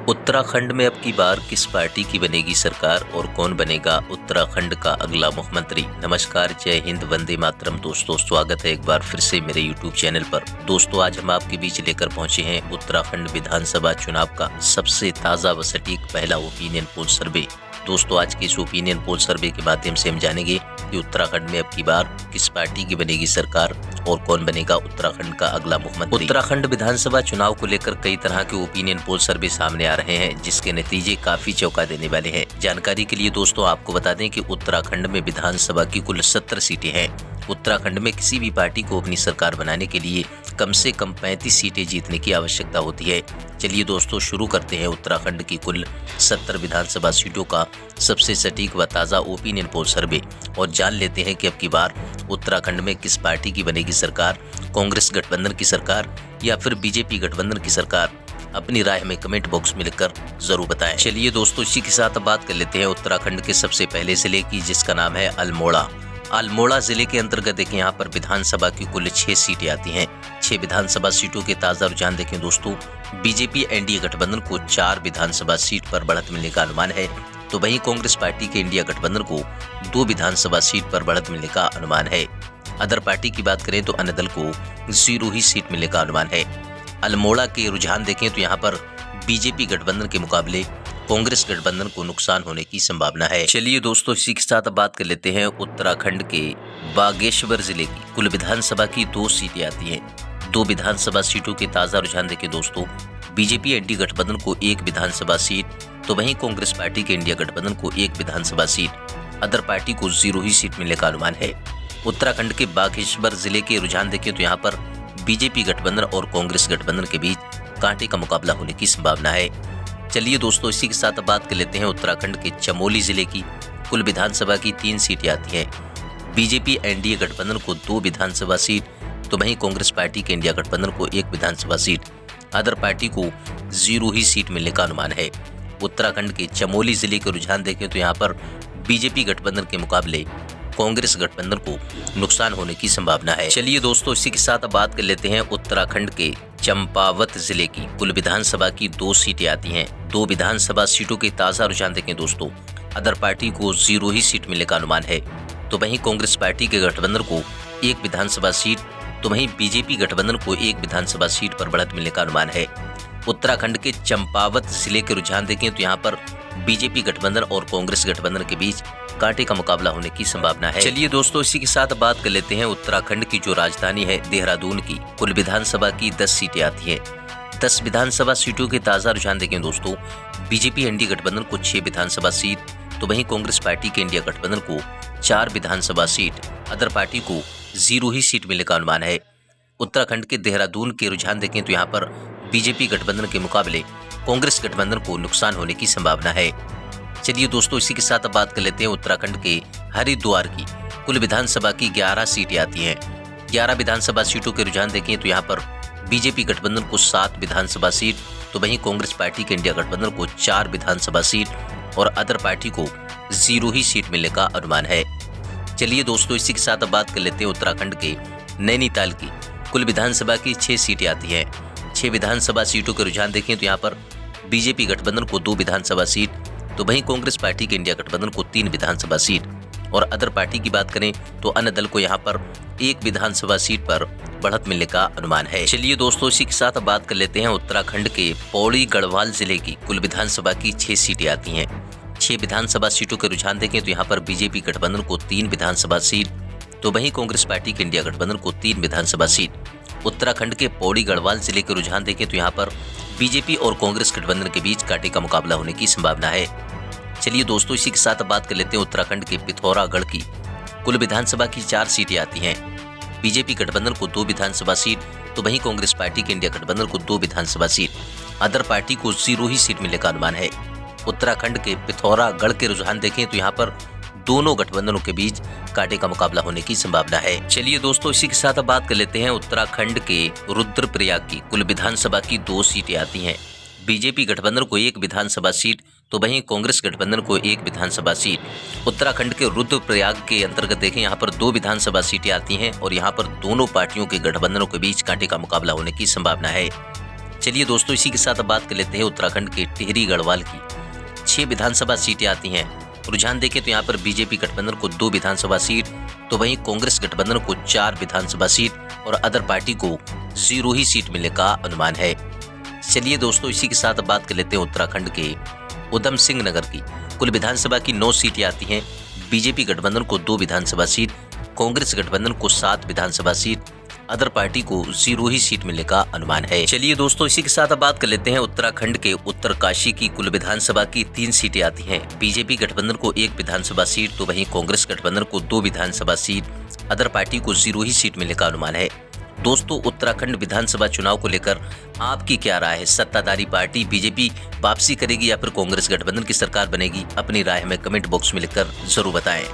उत्तराखंड में अब की बार किस पार्टी की बनेगी सरकार और कौन बनेगा उत्तराखंड का अगला मुख्यमंत्री। नमस्कार, जय हिंद, वंदे मातरम। दोस्तों, स्वागत है एक बार फिर से मेरे यूट्यूब चैनल पर। दोस्तों, आज हम आपके बीच लेकर पहुंचे हैं उत्तराखंड विधानसभा चुनाव का सबसे ताज़ा व सटीक पहला ओपिनियन पोल सर्वे। दोस्तों, आज के इस ओपिनियन पोल सर्वे के माध्यम से हम जानेंगे कि उत्तराखंड में अब की बार किस पार्टी की बनेगी सरकार और कौन बनेगा उत्तराखंड का अगला मुख्यमंत्री। उत्तराखंड विधानसभा चुनाव को लेकर कई तरह के ओपिनियन पोल सर्वे सामने आ रहे हैं, जिसके नतीजे काफी चौंका देने वाले हैं। जानकारी के लिए दोस्तों आपको बता दें कि उत्तराखंड में विधानसभा की कुल 17 सीटें हैं। उत्तराखंड में किसी भी पार्टी को अपनी सरकार बनाने के लिए कम से कम 35 सीटें जीतने की आवश्यकता होती है। चलिए दोस्तों, शुरू करते हैं उत्तराखंड की कुल 70 विधानसभा सीटों का सबसे सटीक व ताज़ा ओपिनियन पोल सर्वे और जान लेते हैं कि अब की बार उत्तराखंड में किस पार्टी की बनेगी सरकार, कांग्रेस गठबंधन की सरकार या फिर बीजेपी गठबंधन की सरकार। अपनी राय हमें कमेंट बॉक्स में लिखकर जरूर बताएं। चलिए दोस्तों, इसी के साथ बात कर लेते हैं उत्तराखंड के सबसे पहले जिले की, जिसका नाम है अल्मोड़ा। अल्मोड़ा जिले के अंतर्गत देखें, यहाँ पर विधानसभा की कुल 6 सीटें आती हैं। 6 विधानसभा सीटों के ताज़ा रुझान देखें दोस्तों, बीजेपी एनडीए गठबंधन को 4 विधानसभा सीट पर बढ़त मिलने का अनुमान है, तो वहीं कांग्रेस पार्टी के इंडिया गठबंधन को 2 विधानसभा सीट पर बढ़त मिलने का अनुमान है। अदर पार्टी की बात करें तो अन्य दल को 0 ही सीट मिलने का अनुमान है। अल्मोड़ा के रुझान देखें तो यहाँ पर बीजेपी गठबंधन के मुकाबले कांग्रेस गठबंधन को नुकसान होने की संभावना है। चलिए दोस्तों, इसी के साथ बात कर लेते हैं उत्तराखंड के बागेश्वर जिले की कुल विधानसभा की 2 सीटें आती हैं। 2 विधानसभा सीटों के ताज़ा रुझान देखें दोस्तों, बीजेपी एनडीए गठबंधन को 1 विधानसभा सीट, तो वहीं कांग्रेस पार्टी के इंडिया गठबंधन को 1 विधानसभा सीट, अदर पार्टी को 0 ही सीट मिलने का अनुमान है। उत्तराखंड के बागेश्वर जिले के रुझान देखें तो यहाँ पर बीजेपी गठबंधन और कांग्रेस गठबंधन के बीच कांटे का मुकाबला होने की संभावना है। चलिए दोस्तों, इसी के साथ बात कर लेते हैं उत्तराखंड के चमोली जिले की कुल विधानसभा की 3 सीटें आती हैं। बीजेपी एनडीए गठबंधन को 2 विधानसभा सीट, तो वहीं कांग्रेस पार्टी के इंडिया गठबंधन को 1 विधानसभा सीट, अदर पार्टी को 0 ही सीट मिलने का अनुमान है। उत्तराखंड के चमोली जिले के रुझान देखें तो यहाँ पर बीजेपी गठबंधन के मुकाबले कांग्रेस गठबंधन को नुकसान होने की संभावना है। चलिए दोस्तों, इसी के साथ बात कर लेते हैं उत्तराखंड के चंपावत जिले की कुल विधानसभा की 2 सीटें आती हैं। 2 विधानसभा सीटों के ताज़ा रुझान देखें दोस्तों, अदर पार्टी को 0 ही सीट मिलने का अनुमान है, तो वहीं कांग्रेस पार्टी के गठबंधन को 1 विधानसभा सीट, तो वहीं बीजेपी गठबंधन को 1 विधानसभा सीट पर बढ़त मिलने का अनुमान है। उत्तराखंड के चंपावत जिले के रुझान देखें तो यहाँ पर बीजेपी गठबंधन और कांग्रेस गठबंधन के बीच कांटे का मुकाबला होने की संभावना है। चलिए दोस्तों, इसी के साथ बात कर लेते हैं उत्तराखंड की जो राजधानी है देहरादून की कुल विधानसभा की 10 सीटें आती हैं। 10 विधानसभा सीटों के ताज़ा रुझान देखें दोस्तों, बीजेपी एनडीए गठबंधन को 6 विधानसभा सीट, तो वहीं कांग्रेस पार्टी के इंडिया गठबंधन को 4 विधानसभा सीट, अदर पार्टी को 0 ही सीट मिलने का अनुमान है। उत्तराखंड के देहरादून के रुझान देखें तो यहाँ पर बीजेपी गठबंधन के मुकाबले कांग्रेस गठबंधन को नुकसान होने की संभावना है। चलिए दोस्तों, इसी के साथ बात कर लेते हैं उत्तराखंड के हरिद्वार की कुल विधानसभा की 11 सीटें आती हैं। 11 विधानसभा सीटों के रुझान देखें तो यहाँ पर बीजेपी गठबंधन को 7 विधानसभा सीट, तो वहीं कांग्रेस पार्टी के इंडिया गठबंधन को 4 विधानसभा सीट और अदर पार्टी को 0 ही सीट मिलने का अनुमान है। चलिए दोस्तों, इसी के साथ बात कर लेते हैं उत्तराखंड के नैनीताल की कुल विधानसभा की 6 सीटें आती हैं। 6 विधानसभा सीटों के रुझान देखें तो यहाँ पर बीजेपी गठबंधन को 2 विधानसभा सीट, तो वहीं कांग्रेस पार्टी के इंडिया गठबंधन को 3 विधानसभा सीट और अदर पार्टी की बात करें तो अन्य दल को यहाँ पर 1 विधानसभा सीट पर बढ़त मिलने का अनुमान है। चलिए दोस्तों, इसी के साथ बात कर लेते हैं उत्तराखंड के पौड़ी गढ़वाल जिले की कुल विधानसभा की 6 सीटें आती हैं। 6 विधानसभा सीटों के रुझान देखें तो यहाँ पर बीजेपी गठबंधन को 3 विधानसभा सीट, तो वहीं कांग्रेस पार्टी के इंडिया गठबंधन को 3 विधानसभा सीट। उत्तराखंड के पौड़ी गढ़वाल जिले के रुझान देखें तो यहाँ पर बीजेपी और कांग्रेस गठबंधन के बीच कांटे का मुकाबला होने की संभावना है। चलिए दोस्तों, इसी के साथ बात कर लेते हैं उत्तराखंड के पिथौरागढ़ की कुल विधानसभा की 4 सीटें आती हैं। बीजेपी गठबंधन को 2 विधानसभा सीट, तो वहीं कांग्रेस पार्टी के इंडिया गठबंधन को 2 विधानसभा सीट, अदर पार्टी को 0 ही सीट मिलने का अनुमान है। उत्तराखंड के पिथौरागढ़ के रुझान देखें तो यहाँ पर दोनों गठबंधनों के बीच कांटे का मुकाबला होने की संभावना है। चलिए दोस्तों, इसी के साथ बात कर लेते हैं उत्तराखंड के रुद्रप्रयाग की कुल विधानसभा की 2 सीटें आती हैं। बीजेपी गठबंधन को 1 विधानसभा सीट, तो वहीं कांग्रेस गठबंधन को 1 विधानसभा सीट। उत्तराखंड के रुद्रप्रयाग के अंतर्गत देखें, यहाँ पर 2 विधानसभा सीटें आती हैं और यहाँ पर दोनों पार्टियों के गठबंधनों के बीच कांटे का मुकाबला होने की संभावना है। चलिए दोस्तों, इसी के साथ अब बात कर लेते हैं उत्तराखंड के टिहरी गढ़वाल की। 6 विधानसभा सीटें आती हैं। रुझान देखें तो यहाँ पर बीजेपी गठबंधन को 2 विधानसभा सीट, तो वहीं कांग्रेस गठबंधन को 4 विधानसभा सीट और अदर पार्टी को 0 ही सीट मिलने का अनुमान है। चलिए दोस्तों, इसी के साथ अब बात कर लेते हैं उत्तराखंड के उधम सिंह नगर की। कुल विधानसभा की 9 सीटें आती हैं। बीजेपी गठबंधन को 2 विधानसभा सीट, कांग्रेस गठबंधन को 7 विधानसभा सीट, अदर पार्टी को 0 ही सीट मिलने का अनुमान है। चलिए दोस्तों, इसी के साथ अब बात कर लेते हैं उत्तराखंड के उत्तरकाशी की। कुल विधानसभा की 3 सीटें आती हैं। बीजेपी गठबंधन को 1 विधानसभा सीट, तो वहीं कांग्रेस गठबंधन को 2 विधानसभा सीट, अदर पार्टी को 0 ही सीट मिलने का अनुमान है। दोस्तों, उत्तराखंड विधानसभा चुनाव को लेकर आपकी क्या राय है? सत्ताधारी पार्टी बीजेपी वापसी करेगी या फिर कांग्रेस गठबंधन की सरकार बनेगी? अपनी राय हमें कमेंट बॉक्स में लिखकर जरूर बताएं।